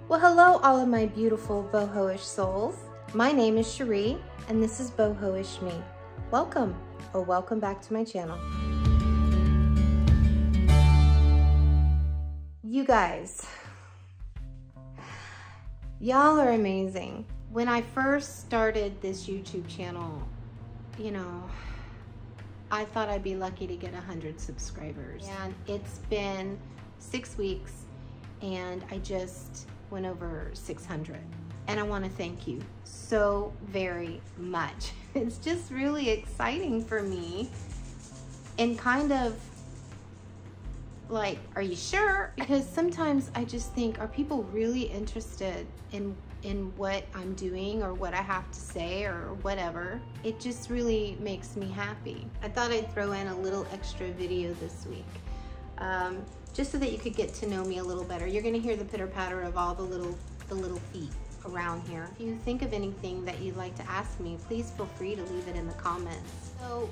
Well, hello all of my beautiful boho-ish souls. My name is Cherie, and this is Boho-ish Me. Welcome, or welcome back to my channel. You guys, y'all are amazing. When I first started this YouTube channel, you know, I thought I'd be lucky to get 100 subscribers. And it's been 6 weeks, and I just went over 600. And I want to thank you so very much. It's just really exciting for me and kind of like, are you sure? Because sometimes I just think, are people really interested in what I'm doing or what I have to say or whatever? It just really makes me happy. I thought I'd throw in a little extra video this week. Just so that you could get to know me a little better. You're gonna hear the pitter patter of all the little feet around here. If you think of anything that you'd like to ask me, please feel free to leave it in the comments. So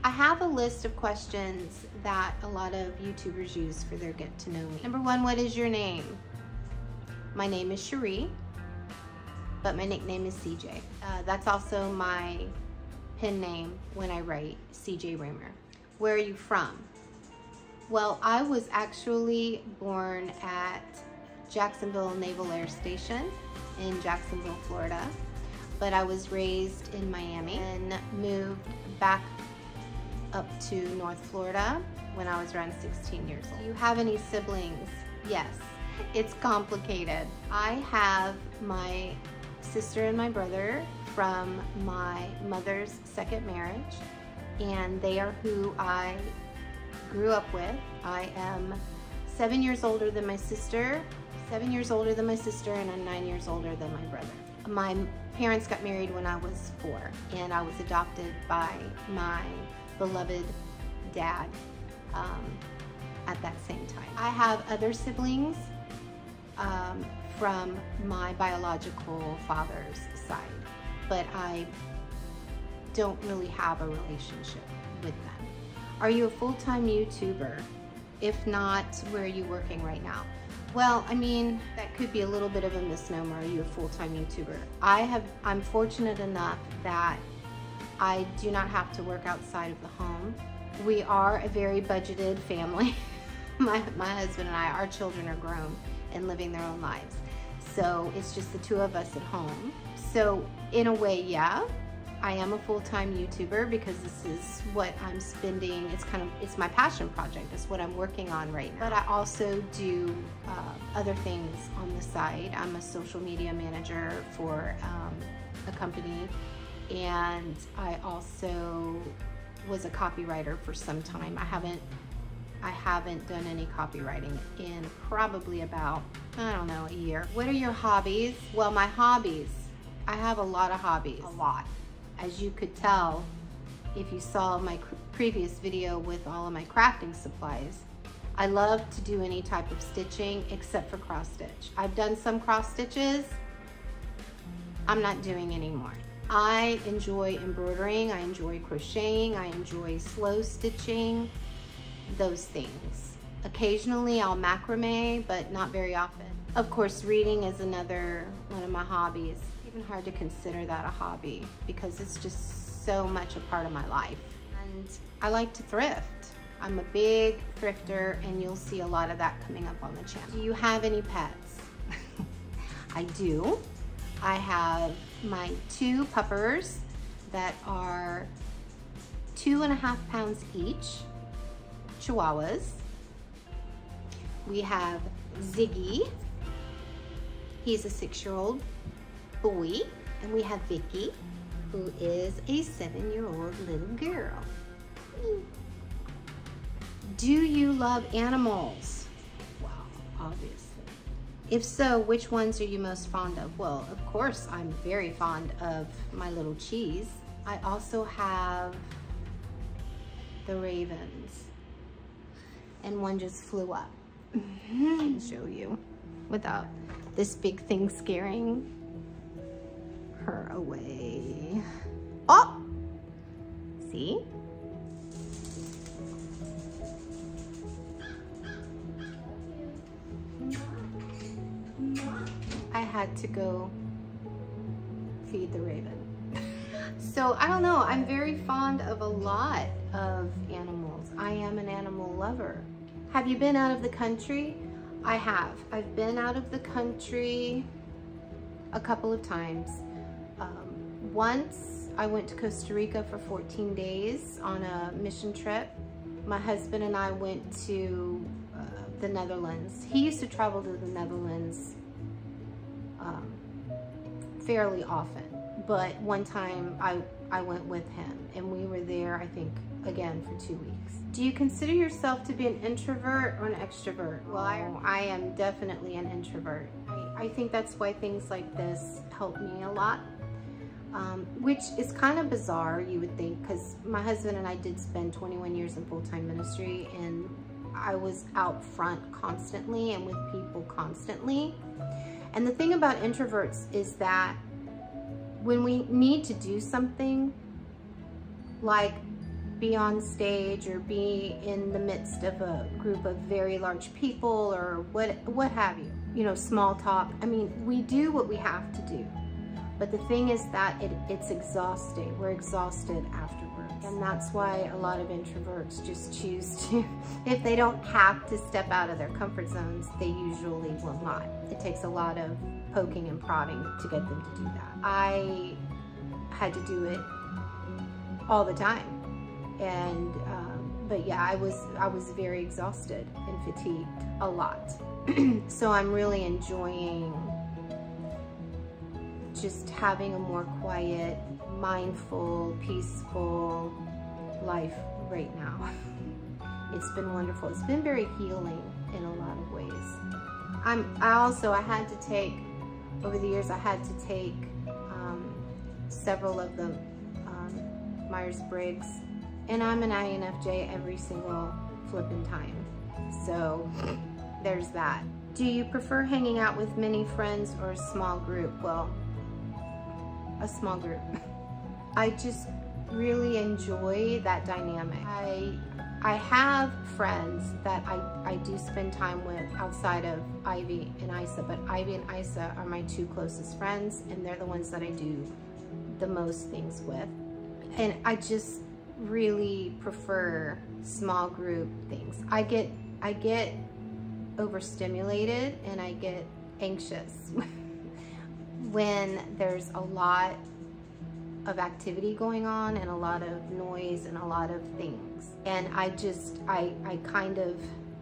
I have a list of questions that a lot of YouTubers use for their get to know me. Number one, what is your name? My name is Cherie, but my nickname is CJ. That's also my pen name when I write, CJ Raymer. Where are you from? Well, I was actually born at Jacksonville Naval Air Station in Jacksonville, Florida, but I was raised in Miami and moved back up to North Florida when I was around 16 years old. Do you have any siblings? Yes, it's complicated. I have my sister and my brother from my mother's second marriage, and they are who I grew up with. I am 7 years older than my sister, and I'm 9 years older than my brother. My parents got married when I was 4, and I was adopted by my beloved dad at that same time. I have other siblings from my biological father's side, but I don't really have a relationship with them. Are you a full-time YouTuber? If not, where are you working right now? Well, I mean, that could be a little bit of a misnomer. Are you a full-time YouTuber? I'm fortunate enough that I do not have to work outside of the home. We are a very budgeted family. My husband and I, our children are grown and living their own lives. So it's just the two of us at home. So in a way, yeah, I am a full-time YouTuber because this is what I'm spending. It's my passion project. It's what I'm working on right now. But I also do other things on the side. I'm a social media manager for a company, and I also was a copywriter for some time. I haven't done any copywriting in probably about, I don't know, a year. What are your hobbies? Well, my hobbies, I have a lot of hobbies, a lot. As you could tell, if you saw my previous video with all of my crafting supplies, I love to do any type of stitching except for cross stitch. I've done some cross stitches, I'm not doing anymore. I enjoy embroidering, I enjoy crocheting, I enjoy slow stitching, those things. Occasionally I'll macrame, but not very often. Of course, reading is another one of my hobbies. It's even hard to consider that a hobby because it's just so much a part of my life. And I like to thrift. I'm a big thrifter, and you'll see a lot of that coming up on the channel. Do you have any pets? I do. I have my 2 puppers that are 2.5 pounds each, Chihuahuas. We have Ziggy. He's a 6-year-old boy. And we have Vicky, who is a 7-year-old little girl. Do you love animals? Well, obviously. If so, which ones are you most fond of? Well, of course, I'm very fond of my little Cheese. I also have the ravens, and one just flew up. I can show you without this big thing scaring her away. Oh, see? had to go feed the raven. So I don't know, I'm very fond of a lot of animals. I am an animal lover. Have you been out of the country? I have. I've been out of the country a couple of times. Once I went to Costa Rica for 14 days on a mission trip. My husband and I went to the Netherlands. He used to travel to the Netherlands fairly often, but one time I went with him and we were there, I think, again for 2 weeks. Do you consider yourself to be an introvert or an extrovert? Well, I am definitely an introvert. I think that's why things like this help me a lot, which is kind of bizarre, you would think, because my husband and I did spend 21 years in full-time ministry, and I was out front constantly and with people constantly. And the thing about introverts is that when we need to do something, like be on stage or be in the midst of a group of very large people or what have you, you know, small talk. I mean, we do what we have to do. But the thing is that it's exhausting. We're exhausted afterwards. And that's why a lot of introverts just choose to, if they don't have to step out of their comfort zones, they usually will not. It takes a lot of poking and prodding to get them to do that. I had to do it all the time. And, but yeah, I was very exhausted and fatigued a lot. So I'm really enjoying just having a more quiet, mindful, peaceful life right now. It's been wonderful. It's been very healing in a lot of ways. I had to take, over the years, I had to take several of the Myers-Briggs, and I'm an INFJ every single flipping time. So there's that. Do you prefer hanging out with many friends or a small group? Well, a small group. I just really enjoy that dynamic. I have friends that I do spend time with outside of Ivy and Isa, but Ivy and Isa are my two closest friends, and they're the ones that I do the most things with. And I just really prefer small group things. I get overstimulated and I get anxious when there's a lot of activity going on and a lot of noise and a lot of things. And I kind of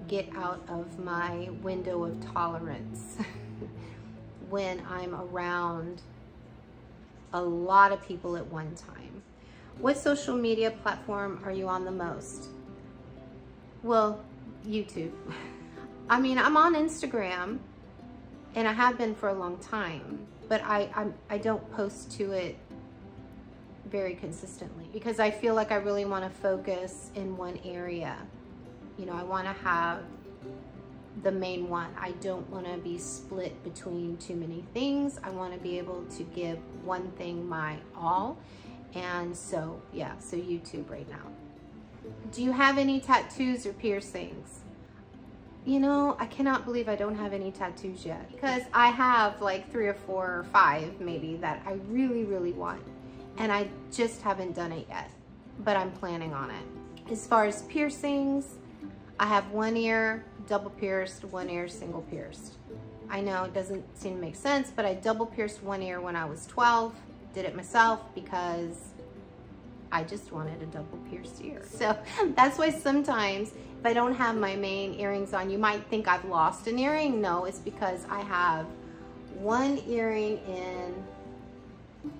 get out of my window of tolerance when I'm around a lot of people at one time. What social media platform are you on the most? Well, YouTube. I mean, I'm on Instagram and I have been for a long time, but I don't post to it very consistently because I feel like I really want to focus in one area. You know, I want to have the main one. I don't want to be split between too many things. I want to be able to give one thing my all. And so, yeah, so YouTube right now. Do you have any tattoos or piercings? You know, I cannot believe I don't have any tattoos yet, because I have like 3 or 4 or 5 maybe that I really, really want. And I just haven't done it yet, but I'm planning on it. As far as piercings, I have one ear double pierced, one ear single pierced. I know it doesn't seem to make sense, but I double pierced one ear when I was 12. Did it myself because I just wanted a double pierced ear. So that's why sometimes if I don't have my main earrings on, you might think I've lost an earring. No, it's because I have one earring in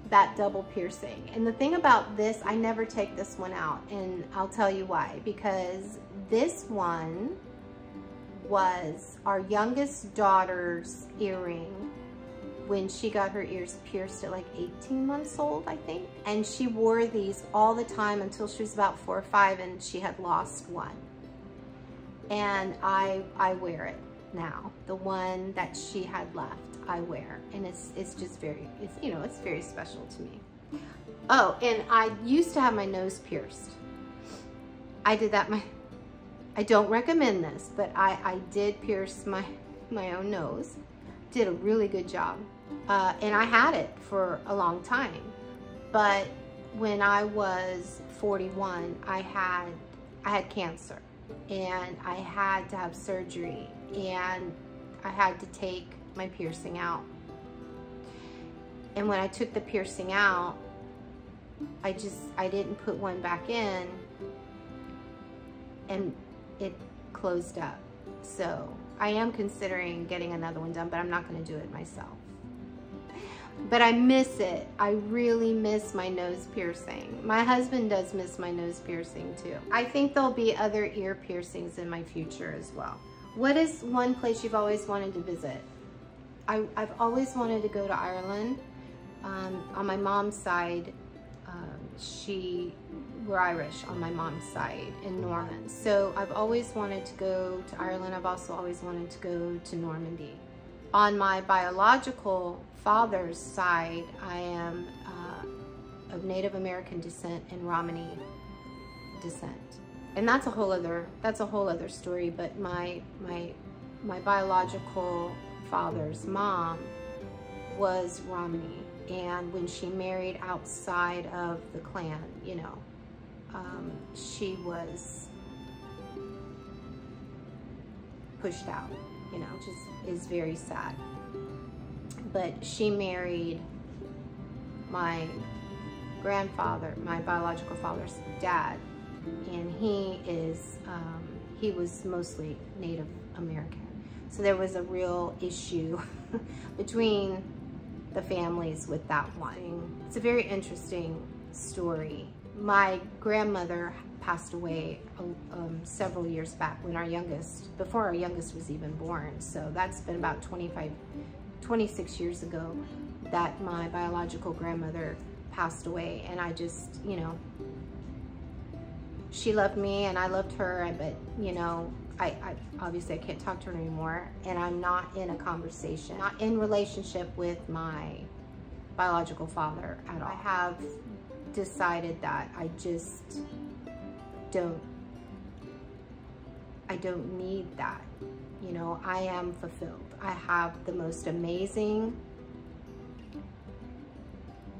that double piercing. And the thing about this, I never take this one out, and I'll tell you why. Because this one was our youngest daughter's earring when she got her ears pierced at like 18 months old, I think. And she wore these all the time until she was about 4 or 5, and she had lost one. And I wear it now. The one that she had left, I wear. And it's just very, you know, it's very special to me. Oh, and I used to have my nose pierced. I did that, I don't recommend this, but I did pierce my own nose did a really good job. And I had it for a long time. But when I was 41, I had cancer, and I had to have surgery, and I had to take my piercing out. And when I took the piercing out, I didn't put one back in, and it closed up. So I am considering getting another one done, but I'm not going to do it myself. But I miss it. I really miss my nose piercing. My husband does miss my nose piercing too. I think there'll be other ear piercings in my future as well. What is one place you've always wanted to visit? I've always wanted to go to Ireland. On my mom's side, we're Irish on my mom's side in Norman. So I've always wanted to go to Ireland. I've also always wanted to go to Normandy. On my biological father's side, I am of Native American descent and Romani descent. And that's a whole other story, but my biological father's mom was Romani. And when she married outside of the clan, you know, she was pushed out, you know, which is very sad. But she married my grandfather, my biological father's dad, and he was mostly Native American. So there was a real issue between the families with that one. It's a very interesting story. My grandmother passed away several years back before our youngest was even born. So that's been about 26 years ago that my biological grandmother passed away. And I just, you know, she loved me and I loved her, but you know, I obviously I can't talk to her anymore, and I'm not in a conversation, not in relationship with my biological father at all. I have decided that I just don't need that. You know, I am fulfilled. I have the most amazing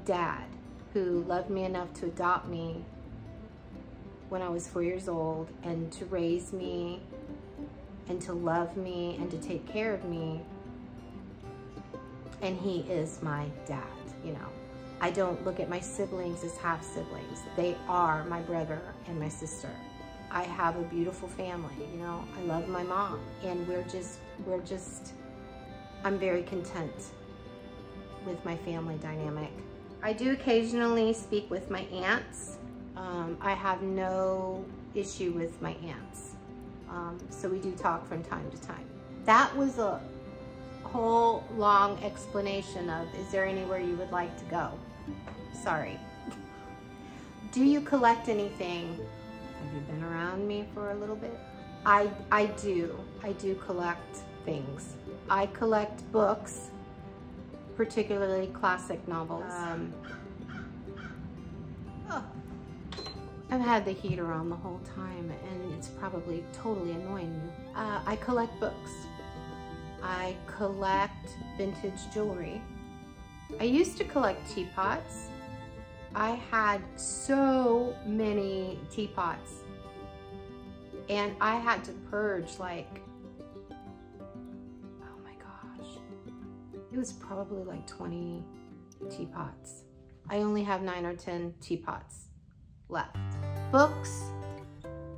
dad who loved me enough to adopt me when I was 4 years old, and to raise me and to love me and to take care of me. And he is my dad, you know. I don't look at my siblings as half siblings. They are my brother and my sister. I have a beautiful family, you know. I love my mom, and I'm very content with my family dynamic. I do occasionally speak with my aunts. I have no issue with my aunts. So we do talk from time to time. That was a whole long explanation of, is there anywhere you would like to go? Sorry. Do you collect anything? Have you been around me for a little bit? I do collect things. I collect books, particularly classic novels. I've had the heater on the whole time, and it's probably totally annoying you. I collect books. I collect vintage jewelry. I used to collect teapots. I had so many teapots, and I had to purge, like, oh my gosh, it was probably like 20 teapots. I only have 9 or 10 teapots left. Books,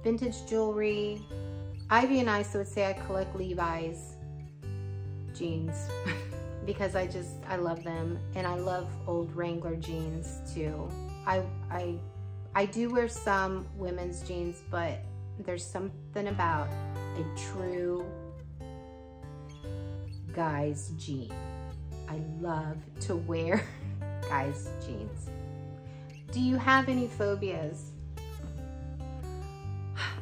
vintage jewelry. Ivy and I would say I collect Levi's jeans because I love them, and I love old Wrangler jeans too. I do wear some women's jeans, but there's something about a true guy's jean. I love to wear guys' jeans. Do you have any phobias?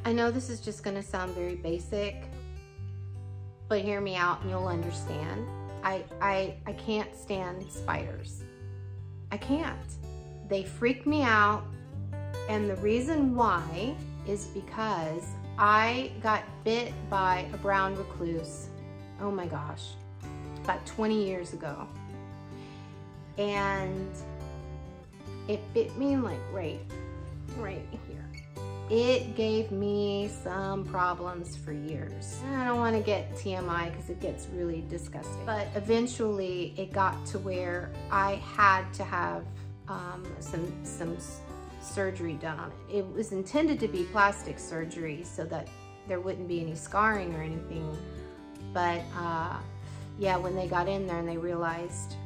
I know this is just gonna sound very basic, but hear me out and you'll understand. I can't stand spiders. I can't. They freak me out, and the reason why is because I got bit by a brown recluse. Oh my gosh. about 20 years ago. And it bit me like right here. It gave me some problems for years. I don't want to get TMI because it gets really disgusting. But eventually it got to where I had to have some surgery done on it. It was intended to be plastic surgery so that there wouldn't be any scarring or anything. But yeah, when they got in there and they realized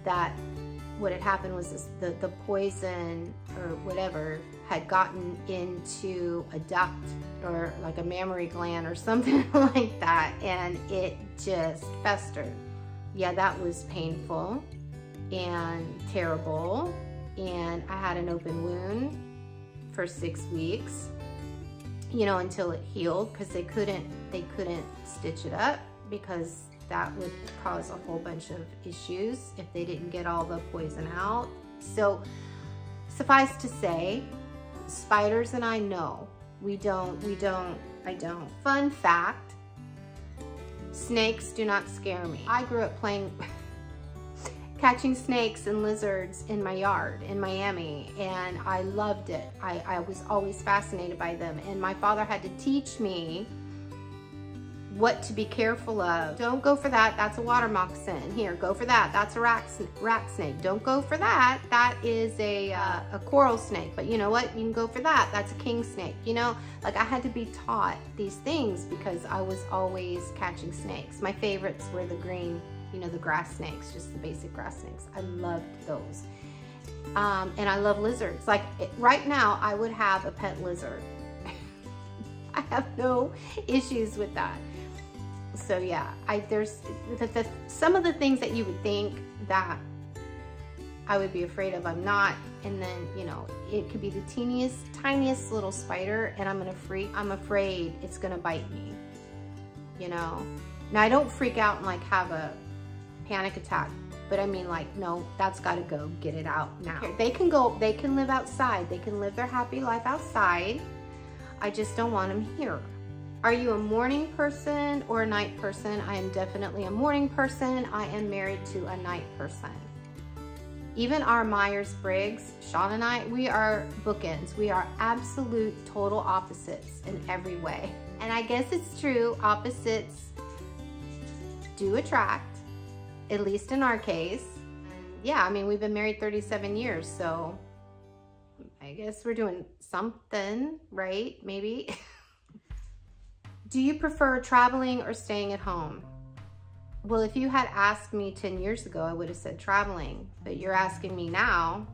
that what had happened was the poison or whatever had gotten into a duct or like a mammary gland or something like that, and it just festered. Yeah, that was painful and terrible, and I had an open wound for 6 weeks, you know, until it healed, because they couldn't stitch it up because that would cause a whole bunch of issues if they didn't get all the poison out. So suffice to say, spiders and I know, I don't. Fun fact, snakes do not scare me. I grew up playing, catching snakes and lizards in my yard in Miami, and I loved it. I was always fascinated by them, and my father had to teach me what to be careful of. Don't go for that, that's a water moccasin. Here, go for that, that's a rat snake. Don't go for that, that is a coral snake. But you know what, you can go for that, that's a king snake. You know, like I had to be taught these things because I was always catching snakes. My favorites were the green, you know, the grass snakes, just the basic grass snakes. I loved those. And I love lizards. Like right now, I would have a pet lizard. I have no issues with that. So yeah, there's some of the things that you would think that I would be afraid of, I'm not. And then, you know, it could be the tiniest little spider and I'm afraid it's gonna bite me, you know. Now I don't freak out and like have a panic attack, but I mean like, no, that's gotta go, get it out now. They can live outside, they can live their happy life outside. I just don't want them here. Are you a morning person or a night person? I am definitely a morning person. I am married to a night person. Even our Myers-Briggs, Sean and I, we are bookends. We are absolute total opposites in every way. And I guess it's true, opposites do attract, at least in our case. Yeah, I mean, we've been married 37 years, so I guess we're doing something right, maybe. Do you prefer traveling or staying at home? Well, if you had asked me 10 years ago, I would have said traveling, but you're asking me now,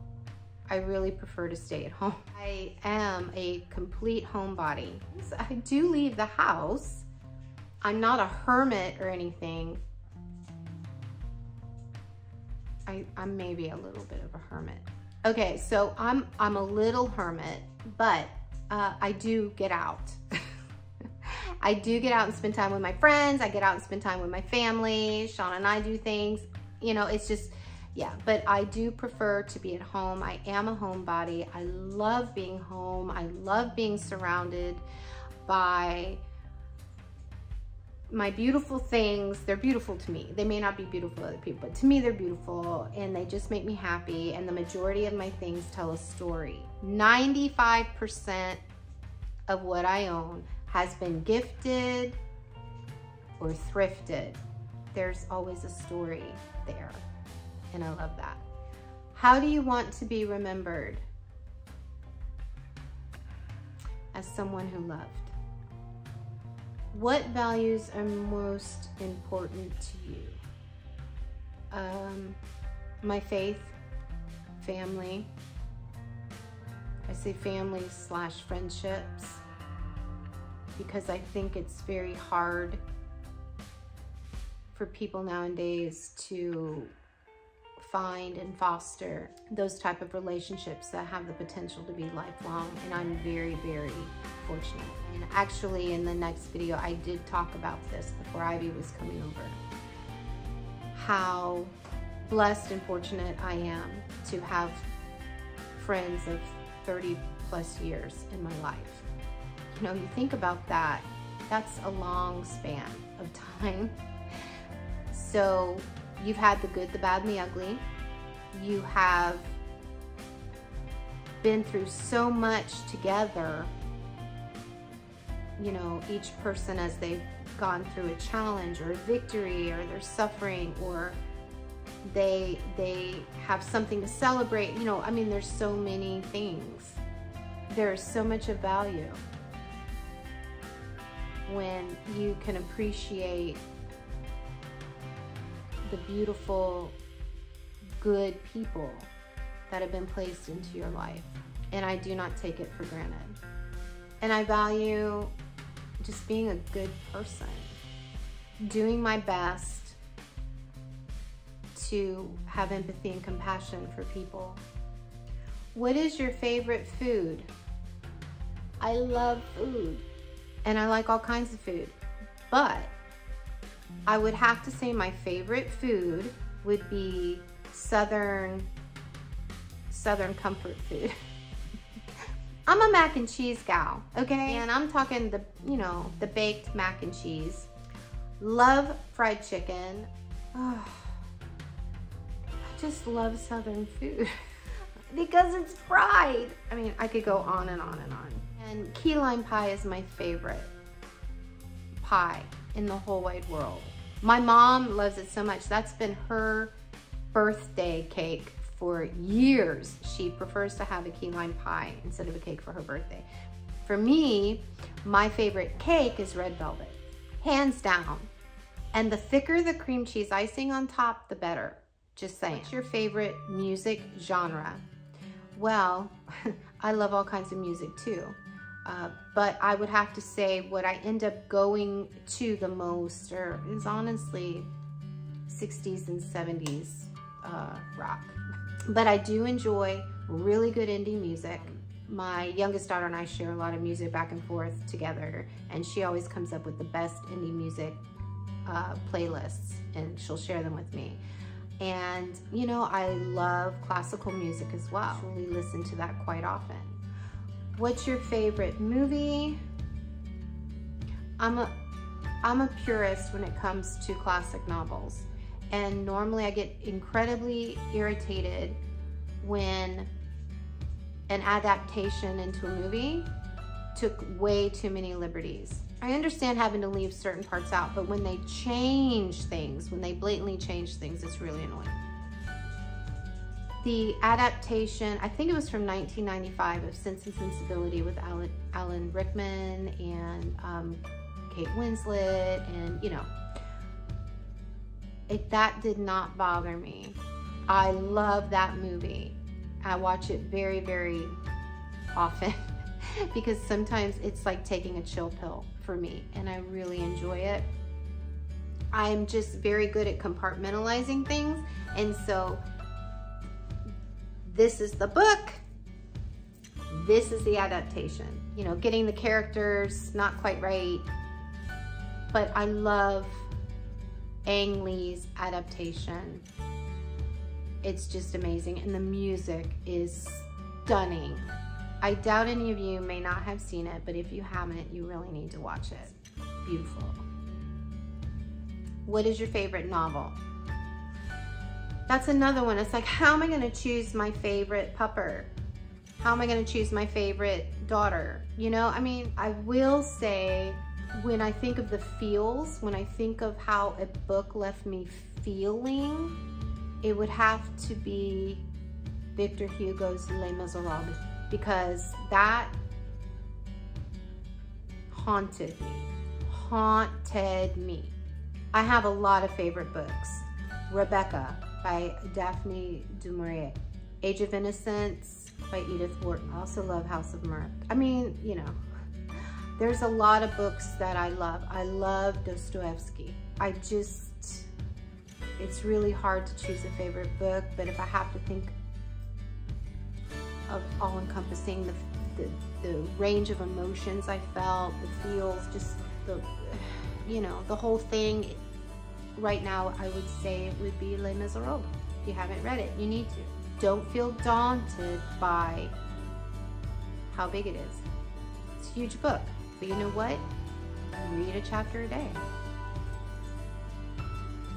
I really prefer to stay at home. I am a complete homebody. So I do leave the house. I'm not a hermit or anything. I'm maybe a little bit of a hermit. Okay, so I'm a little hermit, but I do get out. I do get out and spend time with my friends. I get out and spend time with my family. Sean and I do things, you know, it's just, yeah, but I do prefer to be at home. I am a homebody. I love being home. I love being surrounded by my beautiful things. They're beautiful to me. They may not be beautiful to other people, but to me they're beautiful and they just make me happy. And the majority of my things tell a story. 95% of what I own has been gifted or thrifted. There's always a story there, and I love that. How do you want to be remembered? As someone who loved. What values are most important to you? My faith, family. I say family / friendships, because I think it's very hard for people nowadays to find and foster those type of relationships that have the potential to be lifelong, and I'm very, very fortunate. And actually in the next video, I did talk about this before Ivy was coming over, how blessed and fortunate I am to have friends of 30+ years in my life. You know, you think about that, that's a long span of time. So you've had the good, the bad, and the ugly. You have been through so much together, you know, each person as they've gone through a challenge or a victory, or they're suffering, or they have something to celebrate. You know, I mean, there's so many things. There's so much of value when you can appreciate the beautiful, good people that have been placed into your life. And I do not take it for granted. And I value just being a good person, doing my best to have empathy and compassion for people. What is your favorite food? I love food, and I like all kinds of food, but I would have to say my favorite food would be Southern comfort food. I'm a mac and cheese gal, okay? And I'm talking the, you know, the baked mac and cheese. Love fried chicken. Oh, I just love Southern food because it's fried. I mean, I could go on and on and on. And key lime pie is my favorite pie in the whole wide world. My mom loves it so much. That's been her birthday cake for years. She prefers to have a key lime pie instead of a cake for her birthday. For me, my favorite cake is red velvet, hands down. And the thicker the cream cheese icing on top, the better. Just saying. What's your favorite music genre? Well, I love all kinds of music too. But I would have to say what I end up going to the most is honestly 60s and 70s rock. But I do enjoy really good indie music. My youngest daughter and I share a lot of music back and forth together, and she always comes up with the best indie music playlists, and she'll share them with me. And you know, I love classical music as well. I really listen to that quite often. What's your favorite movie? I'm a purist when it comes to classic novels. And normally I get incredibly irritated when an adaptation into a movie took way too many liberties. I understand having to leave certain parts out, but when they change things, when they blatantly change things, it's really annoying. The adaptation, I think it was from 1995, of Sense and Sensibility with Alan Rickman and Kate Winslet, and you know, that did not bother me. I love that movie. I watch it very, very often because sometimes it's like taking a chill pill for me, and I really enjoy it. I'm just very good at compartmentalizing things, and so this is the book, this is the adaptation. You know, getting the characters not quite right, but I love Ang Lee's adaptation. It's just amazing, and the music is stunning. I doubt any of you may not have seen it, but if you haven't, you really need to watch it. Beautiful. What is your favorite novel? That's another one. It's like, how am I gonna choose my favorite pupper? How am I gonna choose my favorite daughter? You know, I mean, I will say, when I think of the feels, when I think of how a book left me feeling, it would have to be Victor Hugo's Les Miserables, because that haunted me. I have a lot of favorite books. Rebecca by Daphne du Maurier. Age of Innocence by Edith Wharton. I also love House of Mirth. I mean, you know, there's a lot of books that I love. I love Dostoevsky. It's really hard to choose a favorite book, but if I have to think of all-encompassing, the range of emotions I felt, the feels, just the, you know, the whole thing, right now I would say it would be Les Miserables. If you haven't read it, you need to. Don't feel daunted by how big it is. It's a huge book, but you know what? Read a chapter a day.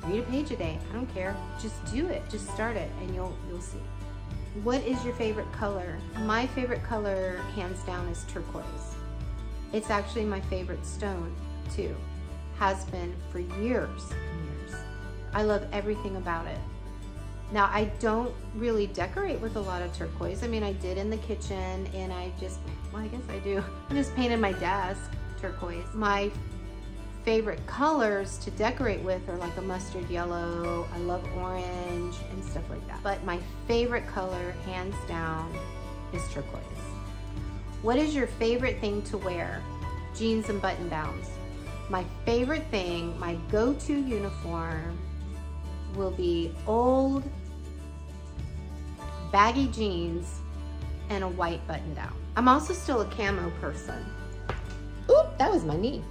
Read a page a day, I don't care. Just do it, just start it, and you'll see. What is your favorite color? My favorite color, hands down, is turquoise. It's actually my favorite stone, too. Has been for years and years. I love everything about it. Now, I don't really decorate with a lot of turquoise. I mean, I did in the kitchen, and I guess I do. I just painted my desk turquoise. My favorite colors to decorate with are like a mustard yellow. I love orange and stuff like that. But my favorite color, hands down, is turquoise. What is your favorite thing to wear? Jeans and button downs. My favorite thing, my go-to uniform, will be old baggy jeans and a white button down. I'm also still a camo person. Oop, that was my knee.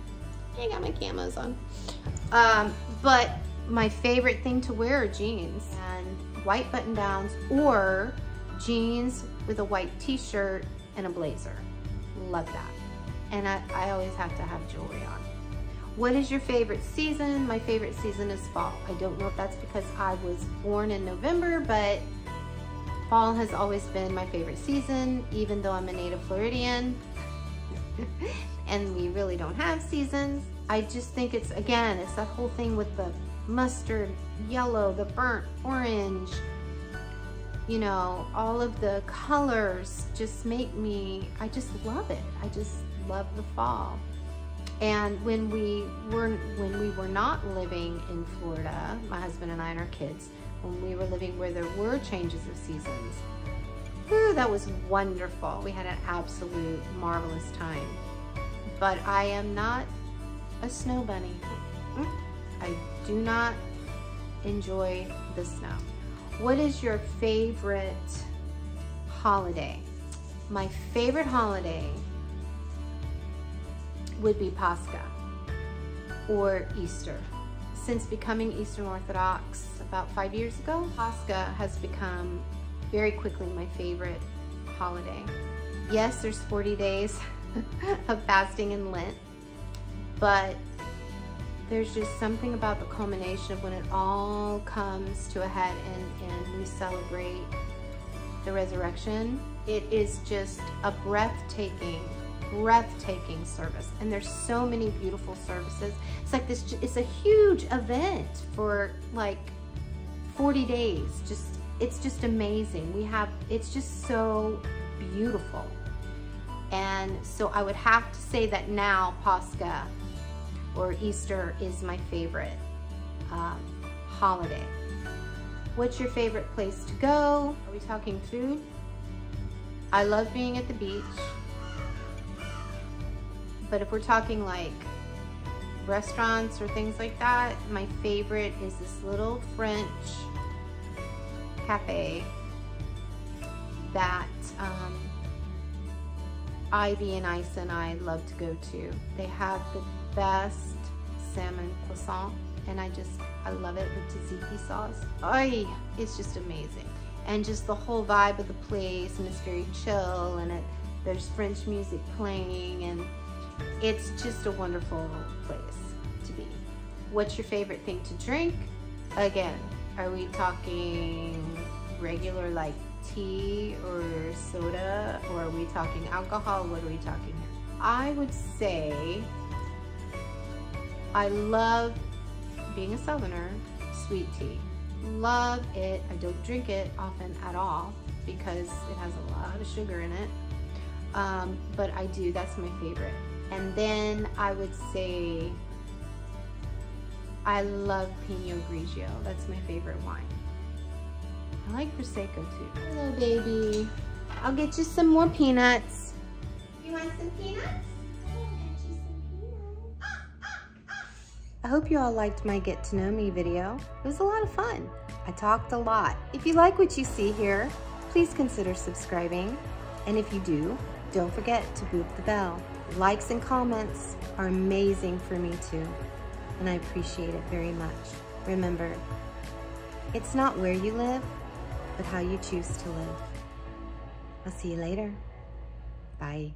I got my camos on. But my favorite thing to wear are jeans and white button downs, or jeans with a white t-shirt and a blazer. Love that. And I always have to have jewelry on. What is your favorite season? My favorite season is fall. I don't know if that's because I was born in November, but fall has always been my favorite season, even though I'm a native Floridian. And we really don't have seasons. I just think it's, again, it's that whole thing with the mustard yellow, the burnt orange, you know, all of the colors just make me, I just love it. I just love the fall. And when we were not living in Florida, my husband and I and our kids, when we were living where there were changes of seasons, whew, that was wonderful. We had an absolute marvelous time. But I am not a snow bunny. I do not enjoy the snow. What is your favorite holiday? My favorite holiday would be Pascha or Easter. Since becoming Eastern Orthodox about 5 years ago, Pascha has become very quickly my favorite holiday. Yes, there's 40 days of fasting and Lent, but there's just something about the culmination of when it all comes to a head and we celebrate the resurrection. It is just a breathtaking service, and there's so many beautiful services. It's like this, it's a huge event for like 40 days. It's just amazing. It's just so beautiful. And so I would have to say that now Pascha or Easter is my favorite holiday. What's your favorite place to go? Are we talking food? I love being at the beach. But if we're talking like restaurants or things like that, my favorite is this little French cafe that Ivy and Isa and I love to go to. They have the best salmon croissant, and I love it with tzatziki sauce. Ay, it's just amazing. And just the whole vibe of the place, and it's very chill, and there's French music playing, and it's just a wonderful place to be. What's your favorite thing to drink? Again, are we talking regular like tea or soda, or are we talking alcohol? What are we talking here? I would say I love, being a Southerner, sweet tea. Love it. I don't drink it often at all because it has a lot of sugar in it. But I do, that's my favorite. And then I would say I love Pinot Grigio. That's my favorite wine. I like Prosecco too. Hello, baby. I'll get you some more peanuts. You want some peanuts? I'll get you some peanuts. I hope you all liked my Get to Know Me video. It was a lot of fun. I talked a lot. If you like what you see here, please consider subscribing. And if you do, don't forget to boop the bell. Likes and comments are amazing for me too, and I appreciate it very much. Remember, it's not where you live, but how you choose to live. I'll see you later. Bye.